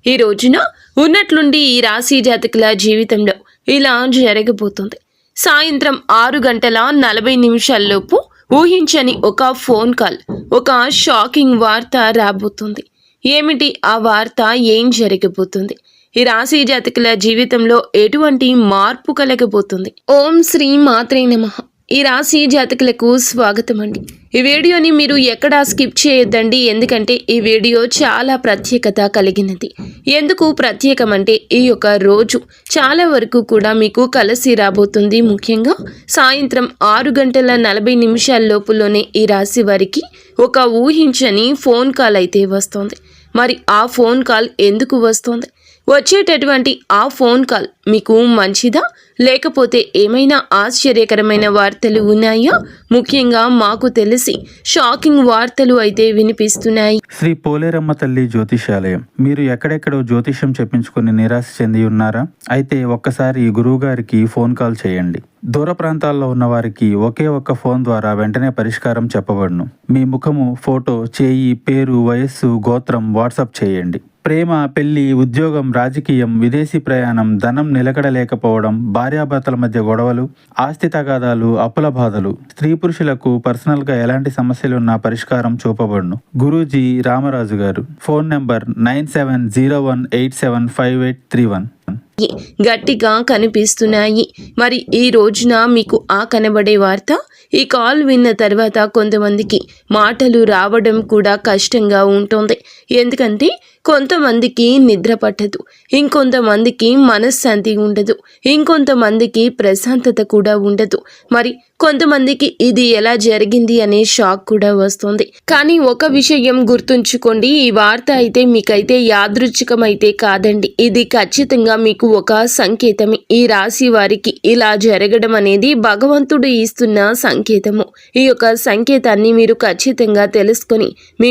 ఈ రోజున ఉన్నట్లుండి ఈ రాశి జాతకుల జీవితంలో ఇలా జరగబోతుంది. సాయంత్రం 6 గంటల 40 నిమిషాల్లోపు ఊహించని ఒక ఫోన్ కాల్, ఒక షాకింగ్ వార్త రాబోతుంది. ఏమిటి ఆ వార్త? ఏం జరగబోతుంది? ఈ రాశి జాతకుల జీవితంలో ఎటువంటి మార్పు కలగబోతుంది? ఓం శ్రీ మాత్రే నమః. ఈ రాశి జాతకులకు స్వాగతం అండి. ఈ వీడియోని మీరు ఎక్కడా స్కిప్ చేయొద్దండి, ఎందుకంటే ఈ వీడియో చాలా ప్రత్యేకత కలిగినది. ఎందుకు ప్రత్యేకం అంటే ఈ యొక్క రోజు చాలా వరకు కూడా మీకు కలిసి రాబోతుంది. ముఖ్యంగా సాయంత్రం 6 గంటల 40 నిమిషాల లోపులోనే ఈ రాశి వారికి ఒక ఊహించని ఫోన్ కాల్ అయితే వస్తుంది. మరి ఆ ఫోన్ కాల్ ఎందుకు వస్తుంది? వచ్చేటటువంటి ఆ ఫోన్ కాల్ మీకు మంచిదా, లేకపోతే ఏమైనా ఆశ్చర్యకరమైన వార్తలు ఉన్నాయా? ముఖ్యంగా మాకు తెలిసి షాకింగ్ వార్తలు అయితే వినిపిస్తున్నాయి. శ్రీ పోలేరమ్మ తల్లి జ్యోతిషాలయం. మీరు ఎక్కడెక్కడో జ్యోతిషం చెప్పించుకుని నిరాశ చెంది ఉన్నారా? అయితే ఒక్కసారి గురువు గారికి ఫోన్ కాల్ చేయండి. దూర ప్రాంతాల్లో ఉన్న వారికి ఒకే ఒక్క ఫోన్ ద్వారా వెంటనే పరిష్కారం చెప్పబడును. మీ ముఖము, ఫోటో, చేయి, పేరు, వయస్సు, గోత్రం వాట్సాప్ చేయండి. ప్రేమ, పెళ్లి, ఉద్యోగం, రాజకీయం, విదేశీ ప్రయాణం, ధనం నిలకడలేకపోవడం, భార్యాభర్తల మధ్య గొడవలు, ఆస్తి తగాదాలు, అప్పుల బాధలు, స్త్రీ పురుషులకు పర్సనల్గా ఎలాంటి సమస్యలున్నా పరిష్కారం చూపబడును. గురూజీ రామరాజు గారు. Phone number 9701875831. గట్టిగా కనిపిస్తున్నాయి. మరి ఈ రోజున మీకు ఆ కనబడే వార్త, ఈ కాల్ విన్న తర్వాత కొంతమందికి మాటలు రావడం కూడా కష్టంగా ఉంటుంది. ఎందుకంటే కొంతమందికి నిద్ర పట్టదు, ఇంకొంతమందికి మనశ్శాంతి ఉండదు, ఇంకొంతమందికి ప్రశాంతత కూడా ఉండదు. మరి కొంతమందికి ఇది ఎలా జరిగింది అనే షాక్ కూడా వస్తుంది. కానీ ఒక విషయం గుర్తుంచుకోండి, ఈ వార్త అయితే మీకైతే యాదృచ్ఛికమైతే కాదండి. ఇది ఖచ్చితంగా మీకు ఒక సంకేతమే. ఈ రాశి వారికి ఇలా జరగడం అనేది భగవంతుడు ఇస్తున్న సంకేతము. ఈ యొక్క సంకేతాన్ని మీరు ఖచ్చితంగా తెలుసుకొని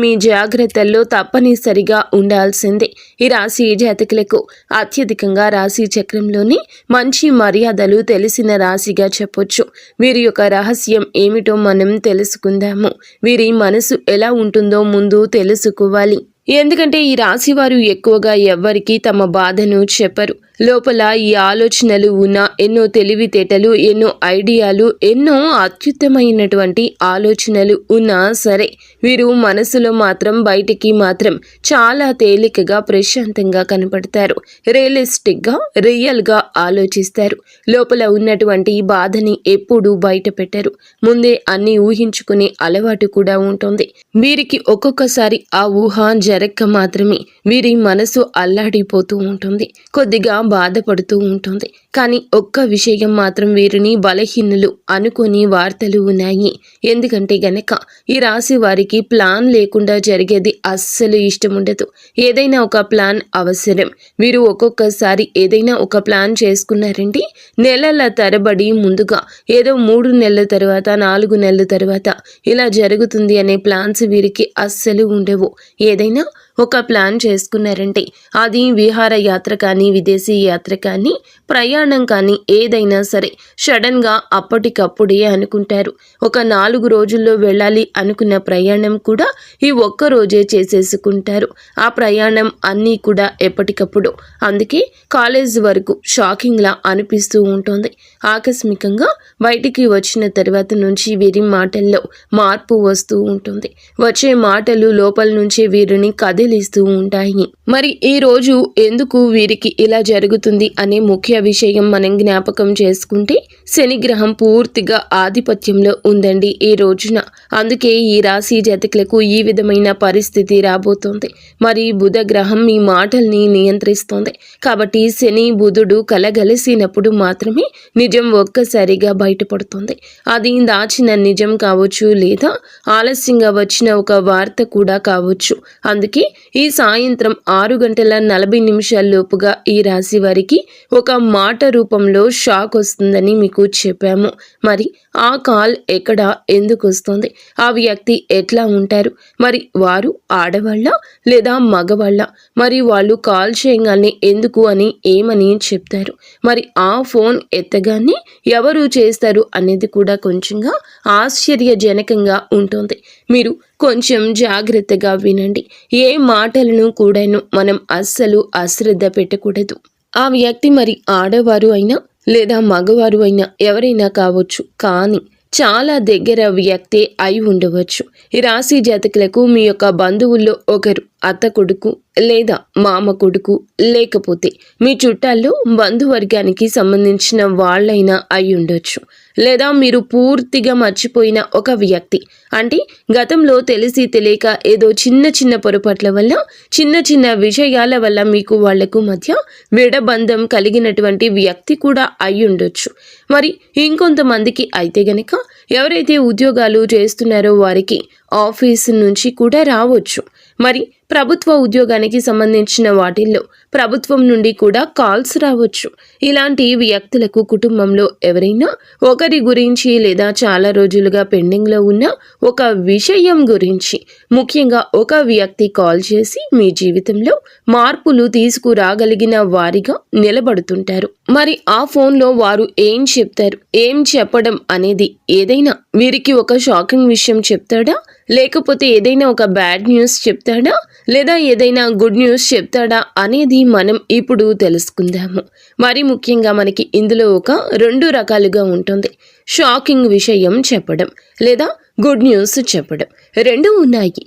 మీ జాగ్రత్తల్లో తప్పనిసరిగా ఉండాల్సిందే. ఈ రాశి జాతకులకు అత్యధికంగా రాశి చక్రంలోని మంచి మర్యాదలు తెలిసిన రాశిగా చెప్పొచ్చు. వీరి యొక్క రహస్యం ఏమిటో మనం తెలుసుకుందాము. వీరి మనసు ఎలా ఉంటుందో ముందు తెలుసుకోవాలి. ఎందుకంటే ఈ రాశి వారు ఎక్కువగా ఎవ్వరికీ తమ బాధను చెప్పరు. లోపల ఈ ఆలోచనలు ఉన్న ఎన్నో తెలివితేటలు, ఎన్నో ఐడియాలు, ఎన్నో అత్యుత్తమైనటువంటి ఆలోచనలు ఉన్నా సరే వీరు మనసులో మాత్రం బయటికి మాత్రం చాలా తేలికగా ప్రశాంతంగా కనపడతారు. రియలిస్టిక్గా, రియల్గా ఆలోచిస్తారు. లోపల ఉన్నటువంటి బాధని ఎప్పుడూ బయట పెట్టరు. ముందే అన్ని ఊహించుకునే అలవాటు కూడా ఉంటుంది. వీరికి ఒక్కొక్కసారి ఆ ఊహ జరక్క మాత్రమే వీరి మనసు అల్లాడిపోతూ ఉంటుంది, కొద్దిగా బాధపడుతూ ఉంటుంది. కానీ ఒక్క విషయం మాత్రం వీరిని బలహీనులు అనుకుని వార్తలు ఉన్నాయి. ఎందుకంటే గనక ఈ రాశి వారికి ప్లాన్ లేకుండా జరిగేది అస్సలు ఇష్టం ఉండదు. ఏదైనా ఒక ప్లాన్ అవసరం. వీరు ఒక్కొక్కసారి ఏదైనా ఒక ప్లాన్ చేసుకున్నారండి, నెలల తరబడి ముందుగా ఏదో 3 నెలల తర్వాత, 4 నెలల తర్వాత ఇలా జరుగుతుంది అనే ప్లాన్స్ వీరికి అస్సలు ఉండవు. ఏదైనా ఒక ప్లాన్ చేసుకున్నారంటే అది విహార యాత్ర కానీ, విదేశీ యాత్ర కానీ, ప్రయాణం కానీ ఏదైనా సరే సడన్గా అప్పటికప్పుడే అనుకుంటారు. ఒక 4 రోజుల్లో వెళ్ళాలి అనుకున్న ప్రయాణం కూడా ఈ ఒక్క రోజే చేసేసుకుంటారు. ఆ ప్రయాణం అన్నీ కూడా ఎప్పటికప్పుడు. అందుకే కాలేజ్ వరకు షాకింగ్లా అనిపిస్తూ ఉంటుంది. ఆకస్మికంగా బయటికి వచ్చిన తర్వాత నుంచి వీరి మాటల్లో మార్పు వస్తూ ఉంటుంది. వచ్చే మాటలు లోపల నుంచి వీరిని కదిలిస్తూ ఉంటాయి. మరి ఈ రోజు ఎందుకు వీరికి ఇలా జరుగుతుంది అనే ముఖ్య విషయం మనం జ్ఞాపకం చేసుకుంటే, శని గ్రహం పూర్తిగా ఆధిపత్యంలో ఉందండి ఈ రోజున. అందుకే ఈ రాశి జాతకులకు ఈ విధమైన పరిస్థితి రాబోతోంది. మరి బుధ గ్రహం మీ మాటల్ని నియంత్రిస్తోంది. కాబట్టి శని బుధుడు కలగలిసినప్పుడు మాత్రమే నిజం ఒక్కసారిగా బయటపడుతుంది. అది దాచిన నిజం కావచ్చు, లేదా ఆలస్యంగా వచ్చిన ఒక వార్త కూడా కావచ్చు. అందుకే ఈ సాయంత్రం 6 గంటల 40 నిమిషాల లోపుగా ఈ రాశి వారికి ఒక మాట రూపంలో షాక్ వస్తుందని మీకు చెప్పాము. మరి ఆ కాల్ ఎక్కడ, ఎందుకు వస్తుంది, ఆ వ్యక్తి ఎట్లా ఉంటారు, మరి వారు ఆడవాళ్ళ లేదా మగవాళ్ళ, మరి వాళ్ళు కాల్ చేయగానే ఎందుకు అని ఏమని చెప్తారు, మరి ఆ ఫోన్ ఎత్తగానే ఎవరు చేస్తారు అనేది కూడా కొంచెంగా ఆశ్చర్యజనకంగా ఉంటుంది. మీరు కొంచెం జాగ్రత్తగా వినండి. ఏ మాటలను కూడాను మనం అస్సలు అశ్రద్ధ పెట్టకూడదు. ఆ వ్యక్తి మరి ఆడవారు అయినా లేదా మగవారు అయినా ఎవరైనా కావచ్చు, కానీ చాలా దగ్గర వ్యక్తే అయి ఉండవచ్చు. ఈ రాశి జాతకులకు మీ యొక్క బంధువుల్లో ఒకరు అత్త కొడుకు లేదా మామ కొడుకు, లేకపోతే మీ చుట్టాల్లో బంధువర్గానికి సంబంధించిన వాళ్ళైనా అయి ఉండొచ్చు. లేదా మీరు పూర్తిగా మర్చిపోయిన ఒక వ్యక్తి, అంటే గతంలో తెలిసి తెలియక ఏదో చిన్న చిన్న పొరపాట్ల వల్ల, చిన్న చిన్న విషయాల వల్ల మీకు వాళ్లకు మధ్య విడబంధం కలిగినటువంటి వ్యక్తి కూడా అయి ఉండొచ్చు. మరి ఇంకొంతమందికి అయితే గనక ఎవరైతే ఉద్యోగాలు చేస్తున్నారో వారికి ఆఫీస్ నుంచి కూడా రావచ్చు. మరి ప్రభుత్వ ఉద్యోగానికి సంబంధించిన వాటిల్లో ప్రభుత్వం నుండి కూడా కాల్స్ రావచ్చు. ఇలాంటి వ్యక్తులకు కుటుంబంలో ఎవరైనా ఒకరి గురించి లేదా చాలా రోజులుగా పెండింగ్లో ఉన్న ఒక విషయం గురించి, ముఖ్యంగా ఒక వ్యక్తి కాల్ చేసి మీ జీవితంలో మార్పులు తీసుకురాగలిగిన వారిగా నిలబడుతుంటారు. మరి ఆ ఫోన్లో వారు ఏం చెప్తారు, ఏం చెప్పడం అనేది, ఏదైనా వీరికి ఒక షాకింగ్ విషయం చెప్తాడా, లేకపోతే ఏదైనా ఒక బ్యాడ్ న్యూస్ చెప్తాడా, లేదా ఏదైనా గుడ్ న్యూస్ చెప్తాడా అనేది మనం ఇప్పుడు తెలుసుకుందాము. మరి ముఖ్యంగా మనకి ఇందులో ఒక 2 రకాలుగా ఉంటుంది. షాకింగ్ విషయం చెప్పడం లేదా గుడ్ న్యూస్ చెప్పడం, 2 ఉన్నాయి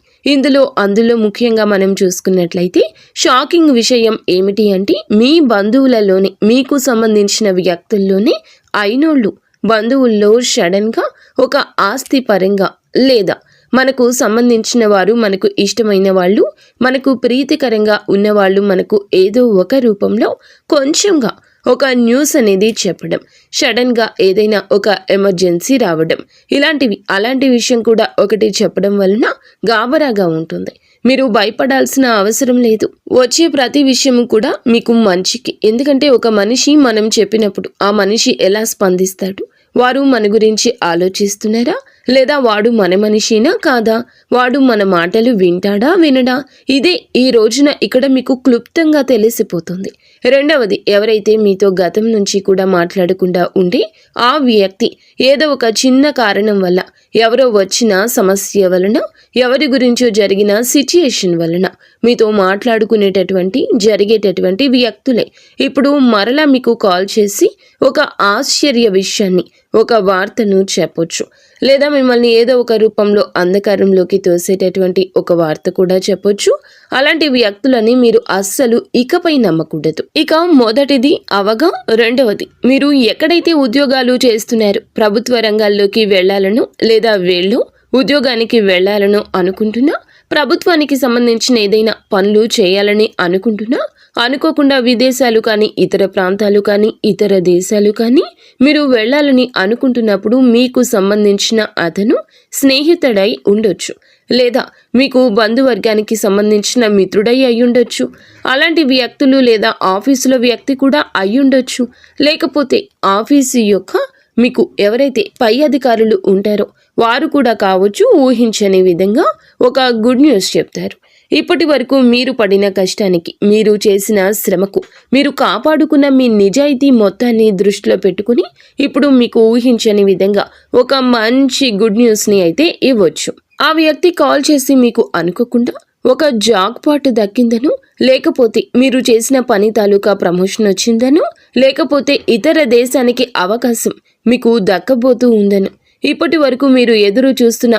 అందులో ముఖ్యంగా మనం చూసుకున్నట్లయితే షాకింగ్ విషయం ఏమిటి అంటే, మీ బంధువులలోనే, మీకు సంబంధించిన వ్యక్తుల్లోనే అయినోళ్ళు, బంధువుల్లో సడన్గా ఒక ఆస్తి పరంగా లేదా మనకు సంబంధించిన వారు, మనకు ఇష్టమైన వాళ్ళు, మనకు ప్రీతికరంగా ఉన్నవాళ్ళు మనకు ఏదో ఒక రూపంలో కొంచెంగా ఒక న్యూస్ అనేది చెప్పడం, సడన్గా ఏదైనా ఒక ఎమర్జెన్సీ రావడం, అలాంటి విషయం కూడా ఒకటి చెప్పడం వలన గాబరాగా ఉంటుంది. మీరు భయపడాల్సిన అవసరం లేదు. వచ్చే ప్రతి విషయము కూడా మీకు మంచికి. ఎందుకంటే ఒక మనిషి మనం చెప్పినప్పుడు ఆ మనిషి ఎలా స్పందిస్తాడు, వారు మన గురించి ఆలోచిస్తున్నారా, లేదా వాడు మన మనిషినా కాదా, వాడు మన మాటలు వింటాడా వినడా, ఇదే ఈ రోజున ఇక్కడ మీకు క్లుప్తంగా తెలిసిపోతుంది. రెండవది, ఎవరైతే మీతో గతం నుంచి కూడా మాట్లాడకుండా ఉండి ఆ వ్యక్తి ఏదో ఒక చిన్న కారణం వల్ల, ఎవరో వచ్చిన సమస్య వలన, ఎవరి గురించో జరిగిన సిచ్యుయేషన్ వలన మీతో జరిగేటటువంటి వ్యక్తులే ఇప్పుడు మరలా మీకు కాల్ చేసి ఒక ఆశ్చర్య విషయాన్ని, ఒక వార్తను చెప్పొచ్చు. లేదా మిమ్మల్ని ఏదో ఒక రూపంలో అంధకారంలోకి తోసేటటువంటి ఒక వార్త కూడా చెప్పొచ్చు. అలాంటి వ్యక్తులని మీరు అస్సలు ఇకపై నమ్మకూడదు. ఇక మొదటిది అవగా, రెండవది, మీరు ఎక్కడైతే ఉద్యోగాలు చేస్తున్నారో, ప్రభుత్వ రంగాల్లోకి వెళ్లాలను లేదా ఉద్యోగానికి వెళ్లాలను అనుకుంటున్నా, ప్రభుత్వానికి సంబంధించిన ఏదైనా పనులు చేయాలని అనుకుంటున్నా, అనుకోకుండా విదేశాలు కానీ, ఇతర ప్రాంతాలు కానీ, ఇతర దేశాలు కానీ మీరు వెళ్ళాలని అనుకుంటున్నప్పుడు మీకు సంబంధించిన అతను స్నేహితుడై ఉండొచ్చు, లేదా మీకు బంధువర్గానికి సంబంధించిన మిత్రుడై అయ్యుండొచ్చు. అలాంటి వ్యక్తులు లేదా ఆఫీసులో వ్యక్తి కూడా అయ్యుండొచ్చు. లేకపోతే ఆఫీసు యొక్క మీకు ఎవరైతే పై అధికారులు ఉంటారో వారు కూడా కావచ్చు. ఊహించని విధంగా ఒక గుడ్ న్యూస్ చెప్తారు. ఇప్పటి వరకు మీరు పడిన కష్టానికి, మీరు చేసిన శ్రమకు, మీరు కాపాడుకున్న మీ నిజాయితీ మొత్తాన్ని దృష్టిలో పెట్టుకుని ఇప్పుడు మీకు ఊహించని విధంగా ఒక మంచి గుడ్ న్యూస్ని అయితే ఇవ్వచ్చు. ఆ వ్యక్తి కాల్ చేసి మీకు అనుకోకుండా ఒక జాబ్ పాట్ దక్కిందను, లేకపోతే మీరు చేసిన పని తాలూకా ప్రమోషన్ వచ్చిందను, లేకపోతే ఇతర దేశానికి అవకాశం మీకు దక్కబోతూ ఉందను, ఇప్పటి వరకు మీరు ఎదురు చూస్తున్న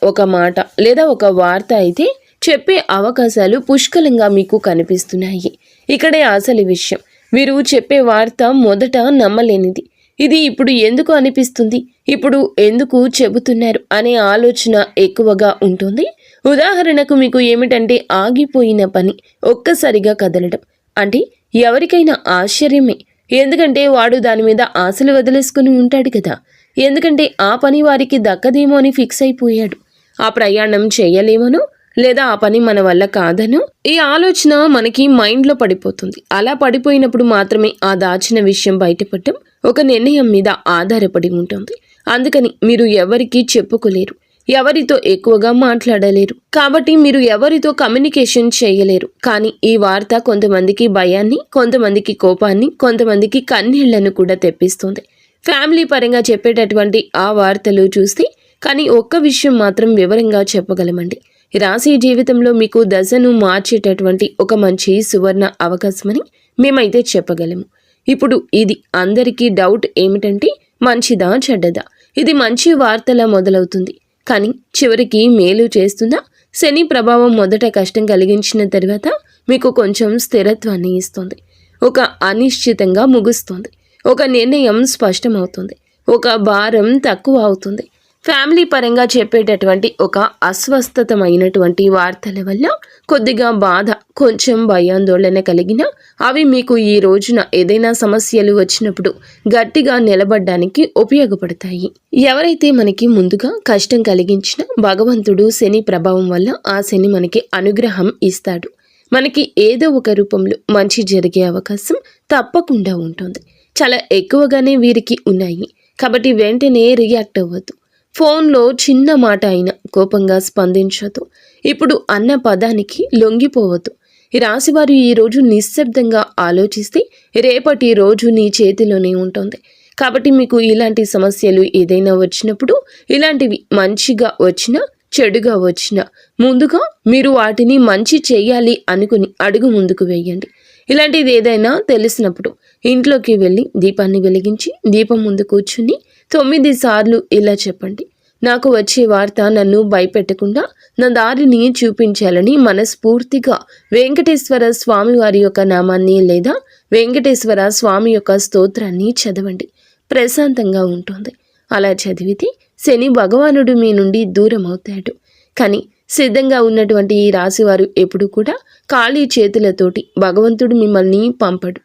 ఒక మాట లేదా ఒక వార్త అయితే చెప్పే అవకాశాలు పుష్కలంగా మీకు కనిపిస్తున్నాయి. ఇక్కడే అసలు విషయం, మీరు చెప్పే వార్త మొదట నమ్మలేనిది. ఇది ఇప్పుడు ఎందుకు అనిపిస్తుంది, ఇప్పుడు ఎందుకు చెబుతున్నారు అనే ఆలోచన ఎక్కువగా ఉంటుంది. ఉదాహరణకు మీకు ఏమిటంటే, ఆగిపోయిన పని ఒక్కసారిగా కదలడం అంటే ఎవరికైనా ఆశ్చర్యమే. ఎందుకంటే వాడు దాని మీద ఆశలు వదిలేసుకుని ఉంటాడు కదా. ఎందుకంటే ఆ పని వారికి దక్కదేమో అని ఫిక్స్ అయిపోయాడు. ఆ ప్రయాణం చేయలేమనో లేదా ఆ పని మన వల్ల కాదనో ఈ ఆలోచన మనకి మైండ్లో పడిపోతుంది. అలా పడిపోయినప్పుడు మాత్రమే ఆ దాచిన విషయం బయటపడటం ఒక నిర్ణయం మీద ఆధారపడి ఉంటుంది. అందుకని మీరు ఎవరికీ చెప్పుకోలేరు, ఎవరితో ఎక్కువగా మాట్లాడలేరు, కాబట్టి మీరు ఎవరితో కమ్యూనికేషన్ చేయలేరు. కానీ ఈ వార్త కొంతమందికి భయాన్ని, కొంతమందికి కోపాన్ని, కొంతమందికి కన్నీళ్లను కూడా తెప్పిస్తుంది. ఫ్యామిలీ పరంగా చెప్పేటటువంటి ఆ వార్తలు చూస్తే కానీ ఒక్క విషయం మాత్రం వివరంగా చెప్పగలమండి. రాశి జీవితంలో మీకు దశను మార్చేటటువంటి ఒక మంచి సువర్ణ అవకాశమని మేమైతే చెప్పగలము. ఇప్పుడు ఇది అందరికీ డౌట్ ఏమిటంటే మంచిదా చెడ్డదా? ఇది మంచి వార్తలా మొదలవుతుంది, కానీ చివరికి మేలు చేస్తుందా? శని ప్రభావం మొదట కష్టం కలిగించిన తర్వాత మీకు కొంచెం స్థిరత్వాన్ని ఇస్తుంది. ఒక అనిశ్చితంగా ముగుస్తుంది. ఒక నిర్ణయం స్పష్టమవుతుంది. ఒక భారం తక్కువ అవుతుంది. ఫ్యామిలీ పరంగా చెప్పేటటువంటి ఒక అస్వస్థతమైనటువంటి వార్తల వల్ల కొద్దిగా బాధ, కొంచెం భయాందోళన కలిగినా అవి మీకు ఈ రోజున ఏదైనా సమస్యలు వచ్చినప్పుడు గట్టిగా నిలబడడానికి ఉపయోగపడతాయి. ఎవరైతే మనకి ముందుగా కష్టం కలిగించినా భగవంతుడు శని ప్రభావం వల్ల ఆ శని మనకి అనుగ్రహం ఇస్తాడు. మనకి ఏదో ఒక రూపంలో మంచి జరిగే అవకాశం తప్పకుండా ఉంటుంది. చాలా ఎక్కువగానే వీరికి ఉన్నాయి. కాబట్టి వెంటనే రియాక్ట్ అవ్వద్దు. ఫోన్లో చిన్న మాట అయినా కోపంగా స్పందించదు. ఇప్పుడు అన్న పదానికి లొంగిపోవద్దు. ఈ రాశివారు ఈరోజు నిశ్శబ్దంగా ఆలోచిస్తే రేపటి రోజు నీ చేతిలోనే ఉంటుంది. కాబట్టి మీకు ఇలాంటి సమస్యలు ఏదైనా వచ్చినప్పుడు, ఇలాంటివి మంచిగా వచ్చినా చెడుగా వచ్చినా ముందుగా మీరు వాటిని మంచి చేయాలి అనుకుని అడుగు ముందుకు వేయండి. ఇలాంటిది ఏదైనా తెలిసినప్పుడు ఇంట్లోకి వెళ్ళి దీపాన్ని వెలిగించి దీపం ముందు కూర్చుని 9 సార్లు ఇలా చెప్పండి: నాకు వచ్చే వార్త నన్ను భయపెట్టకుండా నా దారిని చూపించాలని మనస్ఫూర్తిగా వెంకటేశ్వర స్వామి వారి యొక్క నామాన్ని లేదా వెంకటేశ్వర స్వామి యొక్క స్తోత్రాన్ని చదవండి. ప్రశాంతంగా ఉంటుంది. అలా చదివితే శని భగవానుడు మీ నుండి దూరం అవుతాడు. కానీ సిద్ధంగా ఉన్నటువంటి ఈ రాశివారు ఎప్పుడు కూడా ఖాళీ చేతులతోటి భగవంతుడు మిమ్మల్ని పంపడు.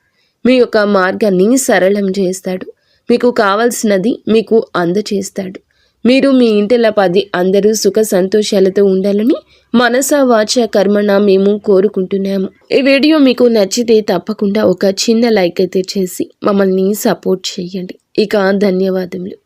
మీ యొక్క మార్గాన్ని సరళం చేస్తాడు. మీకు కావాల్సినది మీకు అందచేస్తాడు. మీరు మీ ఇంటిలో 10 అందరూ సుఖ సంతోషాలతో ఉండాలని మనస వాచ కర్మణ మేము కోరుకుంటున్నాము. ఈ వీడియో మీకు నచ్చితే తప్పకుండా ఒక చిన్న లైక్ అయితే చేసి మమ్మల్ని సపోర్ట్ చేయండి. ఇక ధన్యవాదములు.